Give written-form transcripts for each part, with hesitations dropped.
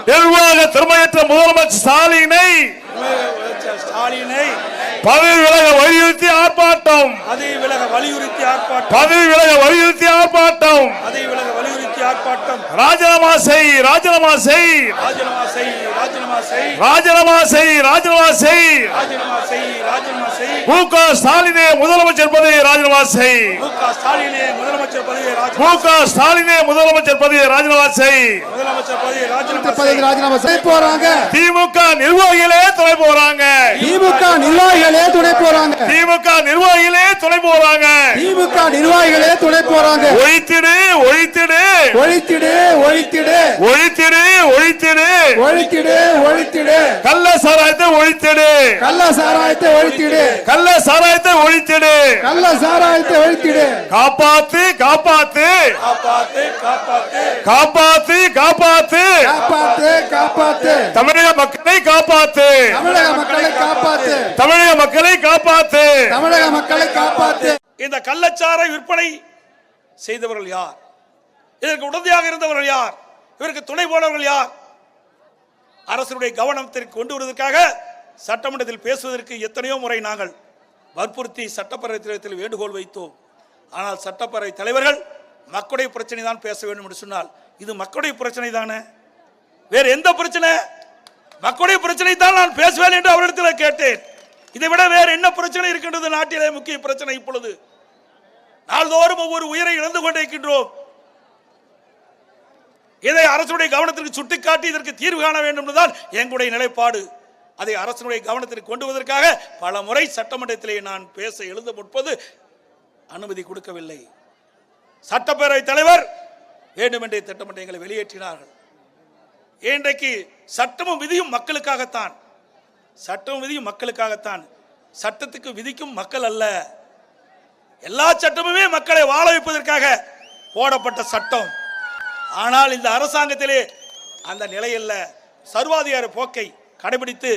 நிர்வாக திறமையற்ற முதலமைச்சர் ஸ்டாலினை பதவி விலக வலியுறுத்தி ஆர்ப்பாட்டம். ராஜினாமா செய். மு.க. ஸ்டாலினே முதலமைச்சர் பதவியை ராஜினாமா செய். திமுக நிர்வாகிகளே துணை போறாங்க. ஒழித்திடு. கள்ள சாராயத்தை ஒழித்திடு. காப்பாத்து. தமிழக மக்களை காப்பாத்து. இந்த கள்ளச்சாரை விற்பனை செய்தவர்கள் யார்? இதற்கு உடந்தையாக இருந்தவர்கள் யார்? இவருக்கு துணை போனவர்கள் யார்? அரசுடைய கவனத்திற்கு கொண்டு வருவதற்காக சட்டமன்றத்தில் பேசுவதற்கு எத்தனையோ முறை நாங்கள் வற்புறுத்தி சட்டப்பேரவைத்தில் வேண்டுகோள் வைத்தோம். ஆனால் சட்டப்பேரவை தலைவர்கள் மக்களுடைய பிரச்சனை தான் பேச வேண்டும் என்று சொன்னால் இது மக்களுடைய பிரச்சனை தானே, வேறு எந்த பிரச்சனை? மக்களுடைய பிரச்சனை தான் நான் பேசுவேன் என்று அவரிடத்தில் கேட்டேன். இதை விட வேறு என்ன பிரச்சனை இருக்கின்றது? நாட்டிலே முக்கிய பிரச்சனை இப்பொழுது நாள்தோறும் ஒவ்வொரு உயிரை இழந்து கொண்டிருக்கின்றோம். இதை அரசுடைய கவனத்திற்கு சுட்டிக்காட்டி இதற்கு தீர்வு காண வேண்டும் என்றுதான் எங்களுடைய நிலைப்பாடு. அதை அரசுடைய கவனத்திற்கு கொண்டு வருவதற்காக பல முறை சட்டமன்றத்திலே நான் பேச எழுத முற்பது அனுமதி கொடுக்கவில்லை. சட்டப்பேரவை தலைவர் வேண்டுமென்றே திட்டமிட்டு எங்களை வெளியேற்றினார்கள். இன்றைக்கு சட்டமும் விதியும் மக்களுக்காகத்தான். சட்டத்துக்கு விதிக்கும் மக்கள் அல்ல. எல்லா சட்டமுமே மக்களை வாழ வைப்பதற்காக போடப்பட்ட சட்டம். ஆனால் இந்த அரசாங்கத்திலே அந்த நிலையில் சர்வாதிகார போக்கை கடைபிடித்து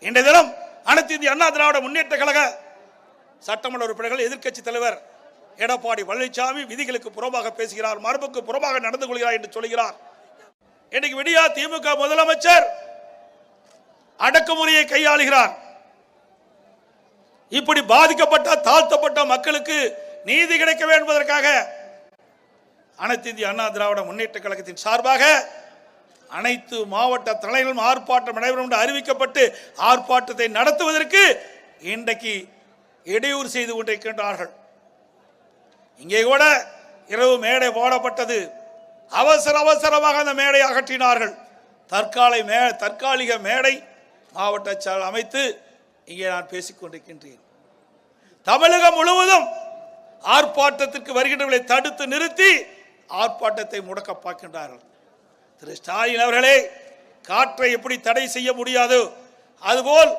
இன்றைய தினம் அனைத்து இந்திய அண்ணா திராவிட முன்னேற்ற கழக சட்டமன்ற உறுப்பினர்கள் எதிர்க்கட்சி தலைவர் எடப்பாடி பழனிசாமி விதிகளுக்கு புறம்பாக பேசுகிறார், மரபுக்கு புறம்பாக நடந்து கொள்கிறார் என்று சொல்கிறார். இன்னைக்கு விடியா திமுக முதலமைச்சர் அடக்குமுறையை கையாளுகிறார். இப்படி பாதிக்கப்பட்ட தாழ்த்தப்பட்ட மக்களுக்கு நீதி கிடைக்க வேண்டும் என்பதற்காக அனைத்து இந்திய அண்ணா திராவிட முன்னேற்ற கழகத்தின் சார்பாக அனைத்து மாவட்ட தலைவர்களும் ஆர்ப்பாட்டம் நடைபெறும் என்று அறிவிக்கப்பட்டு ஆர்ப்பாட்டத்தை நடத்துவதற்கு இன்றைக்கு இடையூறு செய்து கொண்டிருக்கின்றார்கள். இங்கே கூட இரவு மேடை போடப்பட்டது. அவசரமாக அந்த மேடை அகற்றினார்கள். தற்காலிக மேடை மாவட்ட செயலர் அமைத்து இங்கே நான் பேசிக் கொண்டிருக்கின்றேன். தமிழகம் முழுவதும் ஆர்ப்பாட்டத்திற்கு வருகின்றவர்களை தடுத்து நிறுத்தி ஆர்ப்பாட்டத்தை முடக்க பார்க்கின்றார்கள். திரு ஸ்டாலின் அவர்களே, காற்றை எப்படி தடை செய்ய முடியாது, அதுபோல்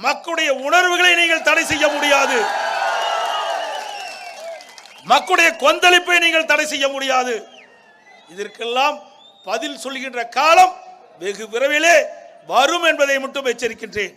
மக்களுடைய உணர்வுகளை நீங்கள் தடை செய்ய முடியாது. மக்களுடைய கொந்தளிப்பை நீங்கள் தடை செய்ய முடியாது. இதற்கெல்லாம் பதில் சொல்கின்ற காலம் வெகு விரைவிலே வரும் என்பதை மட்டும் எச்சரிக்கின்றேன்.